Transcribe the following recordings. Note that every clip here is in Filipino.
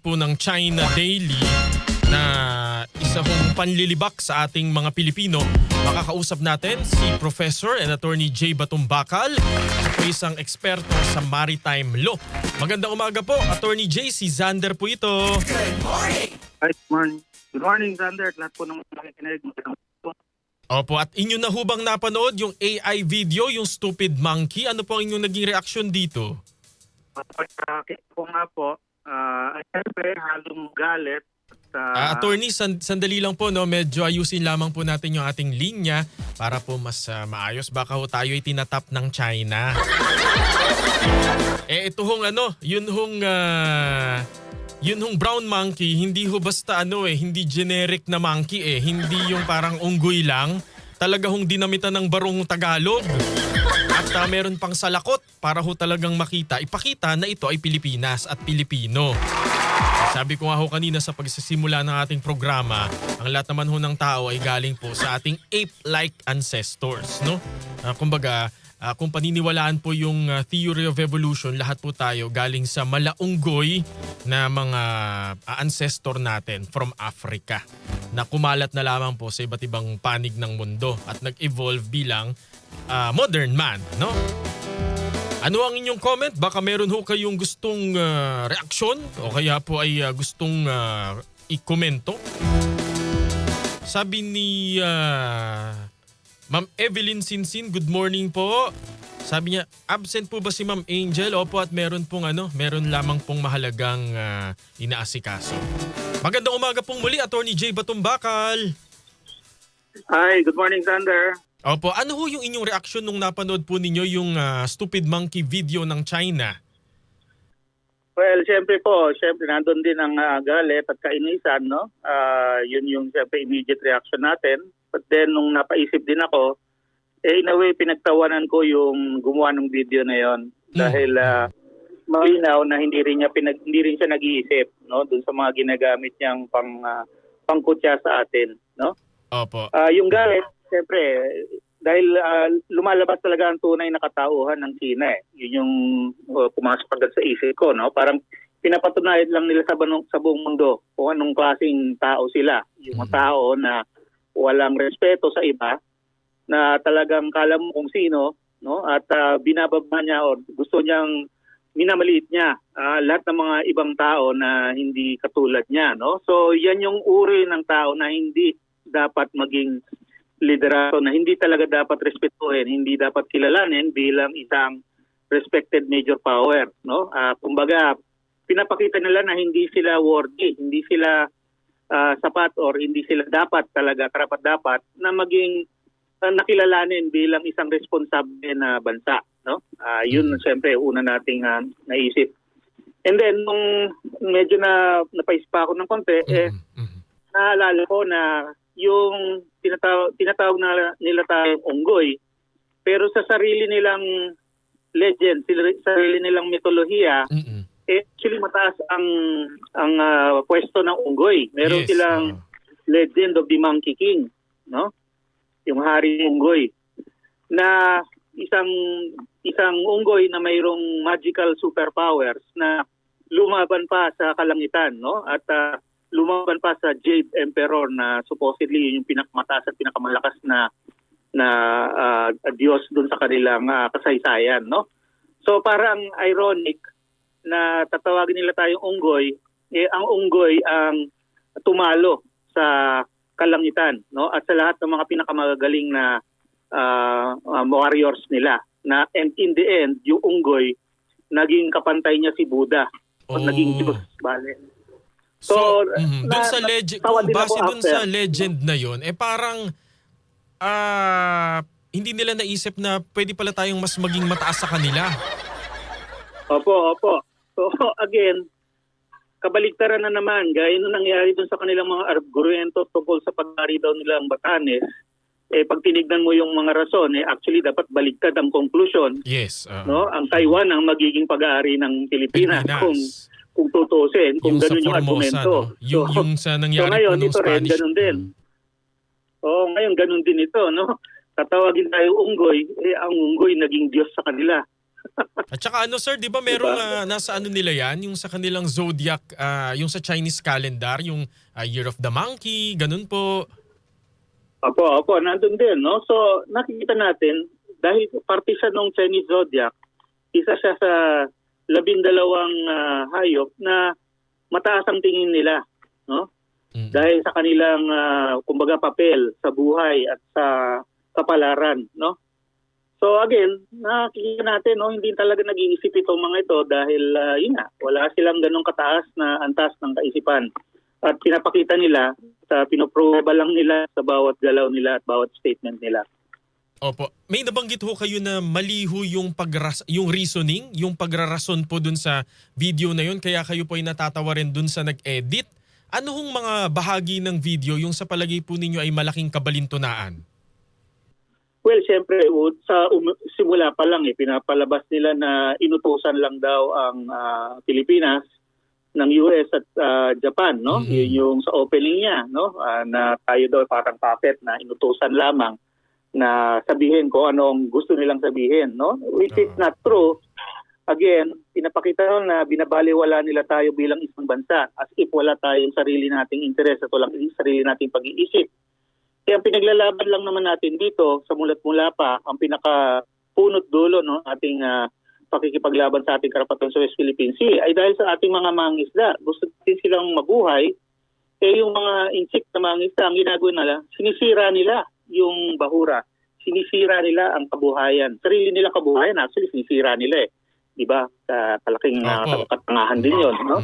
po ng China Daily na isa hong panlilibak sa ating mga Pilipino. Makakausap natin si Professor and Attorney Jay Batumbakal, isang eksperto sa maritime law. Magandang umaga po, Attorney Jay. Si Xander po ito. Good morning! Hi, good morning. Good morning, Xander. Lahat po ng nakikinig. Opo, at inyo na hubang napanood yung AI video, yung Stupid Monkey? Ano po ang inyong naging reaksyon dito? Kung nga po, siyempre, halong galit. Attorney, sandali lang po, no? Medyo ayusin lamang po natin yung ating linya para po mas maayos. Baka ho tayo ay tinatap ng China. Ito hong yun hong brown monkey, hindi ho basta hindi generic na monkey Hindi yung parang unggoy lang. Talaga hong dinamitan ng barong Tagalog. At meron pang salakot para ho talagang ipakita na ito ay Pilipinas at Pilipino. Sabi ko nga ho kanina sa pagsisimula ng ating programa, ang lahat naman ho ng tao ay galing po sa ating ape-like ancestors, no? Kumbaga, kung paniniwalaan po yung theory of evolution, lahat po tayo galing sa malaunggoy na mga ancestor natin from Africa na kumalat na lamang po sa iba't ibang panig ng mundo at nag-evolve bilang modern man, no? Ano ang inyong comment? Baka meron ho kayong gustong reaksyon o kaya po ay gustong i-komento. Sabi ni Ma'am Evelyn Sinsin, good morning po. Sabi niya, absent po ba si Ma'am Angel? Opo, at meron lamang pong mahalagang inaasikaso. Magandang umaga pong muli, Attorney Jay Batumbakal. Hi, good morning, Xander. Opo, ano ho yung inyong reaksyon nung napanood po ninyo yung Stupid Monkey video ng China? Well, siyempre nandun din ang galit at kainisan, no? Yun yung siyempre immediate reaction natin. But then, nung napaisip din ako, in a way, pinagtawanan ko yung gumawa ng video na yon. Dahil malinaw na hindi rin siya nag-iisip, no? Dun sa mga ginagamit niyang pangkutya sa atin, no? Opo. Yung galit, siyempre, dahil lumalabas talaga ang tunay na katauhan ng China. Yun yung pumasok agad sa isip ko, no? Parang pinapatunayan lang nila sa buong mundo kung anong klaseng tao sila. Yung mga tao na walang respeto sa iba, na talagang kala mo kung sino, no? At binababa niya o gusto niyang minamaliit niya lahat ng mga ibang tao na hindi katulad niya, no? So yan yung uri ng tao na hindi dapat maging liderato, na hindi talaga dapat respetuhin, hindi dapat kilalanin bilang isang respected major power, no? Kumbaga pinapakita nila na hindi sila worthy, hindi sila sapat, or hindi sila karapat-dapat na maging nakilalanin bilang isang responsable na bansa, no? Yun siyempre una nating naisip. And then nung medyo napaisip ako ng konti, naalala ko na yung tinatawag na nila tayong unggoy, pero sa sarili nilang legend, sarili nilang mitolohiya, actually mataas ang pwesto ng unggoy. Meron silang legend of the Monkey King, no? Yung hari ng unggoy, na isang unggoy na mayroong magical superpowers na lumaban pa sa kalangitan, no? At lumaban pa sa Jade Emperor na supposedly yun yung pinakamataas at pinakamalakas na Diyos dun sa kanilang kasaysayan, no? So parang ironic na tatawagin nila tayong unggoy, ang unggoy ang tumalo sa kalangitan, no? At sa lahat ng mga pinakamagagaling na warriors nila, na and in the end yung unggoy naging kapantay niya si Buddha o naging Diyos, bale. So dun sa legend, kung base dun sa legend na yun, parang hindi nila naisip na pwede pala tayong mas maging mataas sa kanila. Opo. So again, kabaliktaran na naman, gaya nung nangyari dun sa kanilang mga argumento tungkol sa pag-ari daw nilang Batanes, pag tinignan mo yung mga rason, actually dapat baliktad ang conclusion. Yes. No? Ang Taiwan ang magiging pag-aari ng Pilipinas. Kung tutusin, kung gano'n yung argumento. No? Yung sa nangyari ngayon, po nung Spanish. Ganun din. Ngayon ganun din ito, no? Tatawagin tayo unggoy, ang unggoy naging Diyos sa kanila. At saka ano sir, di ba merong nasa ano nila yan, yung sa kanilang zodiac, yung sa Chinese calendar, yung Year of the Monkey, ganun po. Opo, nandun din, no? So, nakikita natin, dahil parte siya ng Chinese Zodiac, isa siya sa 12 hayop na mataas ang tingin nila, no? Dahil sa kanilang, kumbaga, papel sa buhay at sa kapalaran, no? So again, nakikita natin, no, hindi talaga nag-iisip itong mga ito dahil, yun nga, wala silang ganong kataas na antas ng kaisipan. At pinapakita nila, pinoproba lang nila sa bawat galaw nila at bawat statement nila. Opo. May nabanggit ho kayo na mali ho yung, yung reasoning, yung pagrarason po dun sa video na yun, kaya kayo po ay natatawa rin dun sa nag-edit. Ano hong mga bahagi ng video yung sa palagay po ninyo ay malaking kabalintunaan? Well, siyempre, sa simula pa lang, pinapalabas nila na inutusan lang daw ang Pilipinas ng US at Japan, no? Yun yung sa opening niya, no? Na tayo daw parang puppet na inutusan lamang na sabihin ko anong gusto nilang sabihin, no? Which is not true. Again, pinapakita na binabaliwala nila tayo bilang isang bansa as if wala tayong sarili nating interes at walang sarili nating pag-iisip. Kaya ang pinaglalaban lang naman natin dito sa mulat-mula pa ang pinaka-punot dulo, no, ating pakikipaglaban sa ating karapatan sa West Philippine Sea ay dahil sa ating mga mangisda. Gusto din silang mabuhay, yung mga insect na mangisda, ang ginagawa nila, sinisira nila yung bahura. Sinisira nila ang kabuhayan. Sarili nila kabuhayan, actually sinisira nila eh. Diba? Talaking katangahan din yun, no?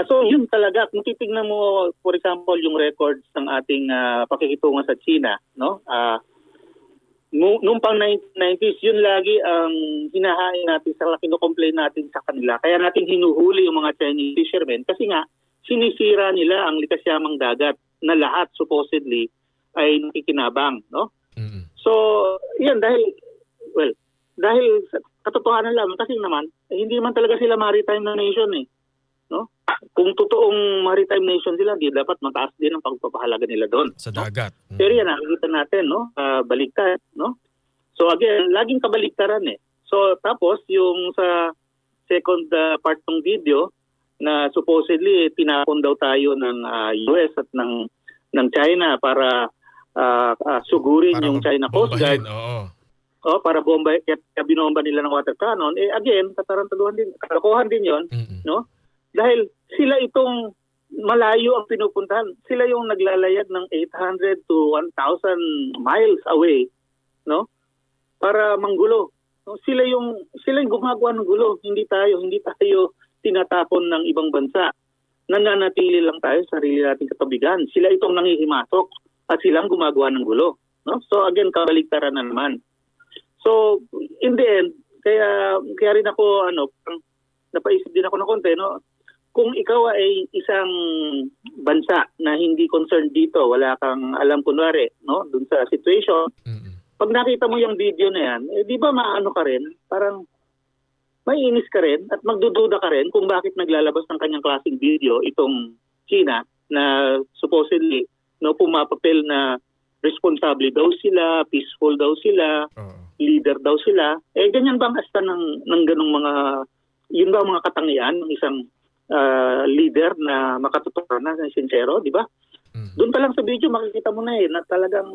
So yun talaga, kung titignan mo, for example, yung records ng ating pakikitungan sa China, no? Noong pang 1990s, yun lagi ang hinahain natin sa kino-complain natin sa kanila. Kaya natin hinuhuli yung mga Chinese fishermen kasi nga sinisira nila ang likas yamang dagat na lahat supposedly ay nakikinabang, no? So, yan dahil sa katotohanan lang kasi naman hindi naman talaga sila maritime na nation eh, no? Kung totoong maritime nation sila, di dapat mataas din ang pagpapahalaga nila doon sa dagat. Pero yan, nakikita natin, no? Baliktad, no? So again, laging kabaliktaran eh. So tapos yung sa second part ng video na supposedly tinapon daw tayo ng US at ng China para sugurin para yung China Coast Guard. Para bomba, kaya binomba nila ng water cannon. Again, katarantaduhan din, kalokohan din yon, no? Dahil sila itong malayo ang pinupuntahan. Sila yung naglalayag ng 800 to 1,000 miles away, no? Para manggulo. No? Sila yung gumagawa ng gulo, hindi tayo tinatapon ng ibang bansa. Nananatili lang tayo sa sarili nating katabigan. Sila itong nangihimasok at silang gumagawa ng gulo, no? So again, kabaligtaran na naman. So in the end, kaya rin ako napaisip din ako ng konti, no? Kung ikaw ay isang bansa na hindi concerned dito, wala kang alam kunwari, no, dun sa situation, pag nakita mo yung video na yan, di ba maano ka rin, parang maiinis ka rin at magdududa ka rin kung bakit naglalabas ng kanyang klaseng video itong China na supposedly, no, pumapapel na responsable daw sila, peaceful daw sila, leader daw sila. Ganyan bang asta ng ganong mga, yun ba ang mga katangian ng isang leader na makatotohanan na sincero, di ba? Doon pa lang sa video makikita mo na na talagang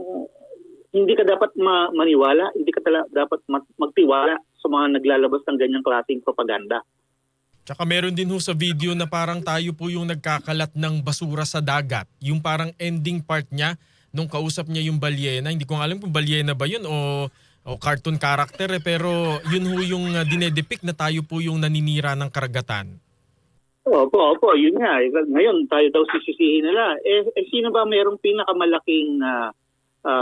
hindi ka dapat maniwala, hindi ka dapat magtiwala sa mga naglalabas ng ganyang klaseng propaganda. Tsaka meron din ho sa video na parang tayo po yung nagkakalat ng basura sa dagat. Yung parang ending part niya nung kausap niya yung balyena. Hindi ko alam kung balyena ba yun o cartoon character pero yun ho yung dinedepict na tayo po yung naninira ng karagatan. Opo, yun nga. Ngayon, tayo daw sisisihin nila. Sino ba mayroong pinakamalaking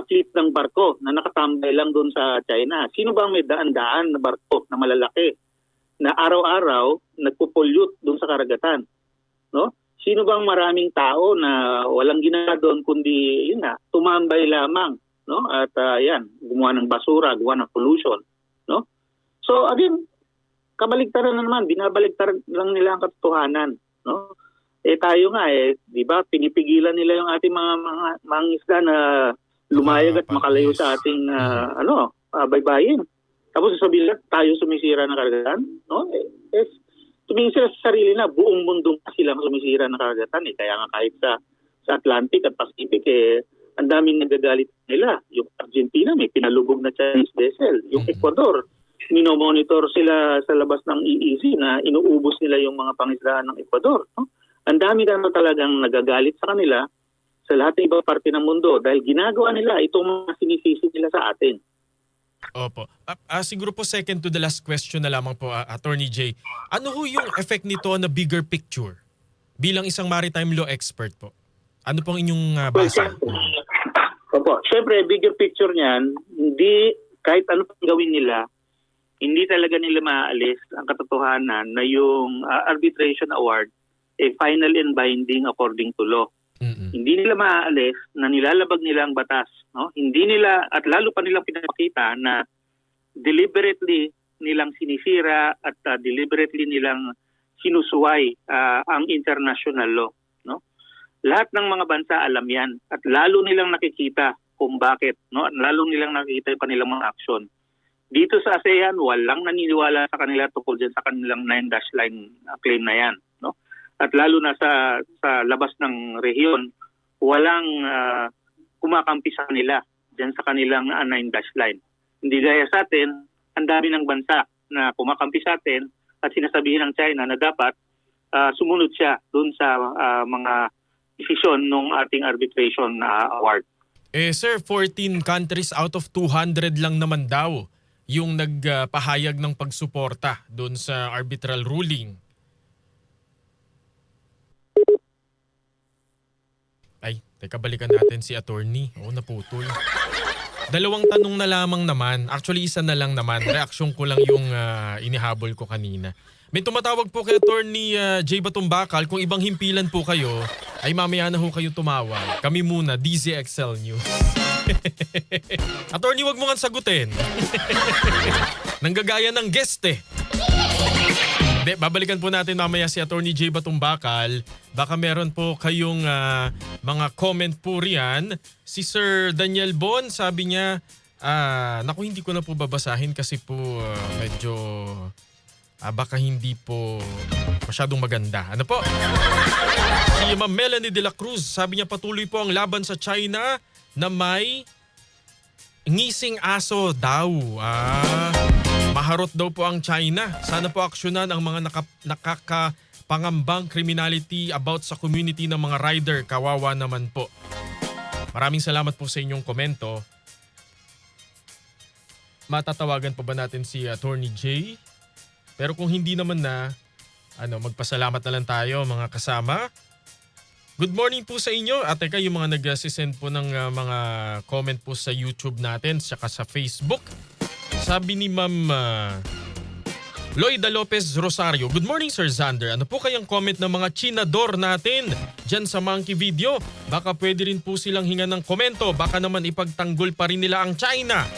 fleet ng barko na nakatambay lang doon sa China? Sino ba may daan-daan na barko na malalaki na araw-araw nagpo-pollute doon sa karagatan? No? Sino bang maraming tao na walang ginagawa doon kundi yun nga, tumambay lamang, no? At gumawa ng basura, gumawa ng pollution, no? So again, kabaligtaran na naman, binabaligtaran lang nila ang katotohanan, no? Tayo nga di ba, pinipigilan nila yung ating mga isda na lumayag at makalayo sa ating baybayin. Tapos sasabihin nila, tayo sumisira ng karagatan? No? Tumingin sila sa sarili na buong mundo pa silang sumisira ng karagatan. Kaya nga kahit sa Atlantic at Pacific, ang daming nagagalit nila. Yung Argentina, may pinalubog na Chinese vessel. Yung Ecuador, minomonitor sila sa labas ng EEZ na inuubos nila yung mga pangisdaan ng Ecuador. No? Ang dami na talagang nagagalit sa kanila sa lahat ng ibang parte ng mundo dahil ginagawa nila itong mga sinisisi nila sa atin. Opo. Siguro po second to the last question na lamang po, Attorney Jay. Ano ho yung effect nito na bigger picture? Bilang isang maritime law expert po. Ano pong inyong basa? Opo. Siyempre, bigger picture niyan, hindi, kahit ano pang gawin nila, hindi talaga nila maaalis ang katotohanan na yung arbitration award final and binding according to law. Mm-mm. Hindi nila maaalis na nilalabag nila ang batas. No? Hindi nila, at lalo pa nilang pinapakita na deliberately nilang sinisira at deliberately nilang sinusuway ang international law. No? Lahat ng mga bansa alam yan at lalo nilang nakikita kung bakit. No? At lalo nilang nakikita yung kanilang mga aksyon. Dito sa ASEAN, walang naniniwala sa kanila tungkol dyan sa kanilang 9-dash line claim na yan. No? At lalo na sa labas ng rehiyon, walang kumakampi sa kanila dyan sa kanilang 9-dash line. Hindi gaya sa atin, ang dami ng bansa na kumakampi sa atin at sinasabihin ng China na dapat sumunod siya dun sa mga desisyon ng ating arbitration award. Sir, 14 countries out of 200 lang naman daw yung nagpahayag ng pagsuporta dun sa arbitral ruling. Ay, teka, balikan natin si attorney. Naputol. Dalawang tanong na lamang naman. Actually, isa na lang naman. Reaksyon ko lang yung inihabol ko kanina. May tumatawag po kay attorney Jay Batumbakal. Kung ibang himpilan po kayo, ay mamaya na ho kayo tumawag. Kami muna, DZXL News. Attorney, wag mo nga sagutin. Nanggagaya ng guest eh. Babalikan po natin mamaya si Attorney Jay Batumbakal. Baka meron po kayong mga comment po riyan. Si Sir Daniel Bon, sabi niya, naku, hindi ko na po babasahin kasi po medyo baka hindi po masyadong maganda. Ano po? Si Ma'am Melanie de la Cruz, sabi niya patuloy po ang laban sa China na may ngising aso daw. Maharot daw po ang China. Sana po aksyonan ang mga nakakapangambang criminality about sa community ng mga rider. Kawawa naman po. Maraming salamat po sa inyong komento. Matatawagan pa ba natin si Attorney Jay? Pero kung hindi naman na, magpasalamat na lang tayo mga kasama. Good morning po sa inyo. At teka, yung mga nag-send po ng mga comment po sa YouTube natin saka sa Facebook. Sabi ni Ma'am Loida Lopez Rosario, good morning Sir Xander. Ano po kayang comment ng mga chinador natin dyan sa Monkey Video? Baka pwede rin po silang hinga ng komento. Baka naman ipagtanggol pa rin nila ang China.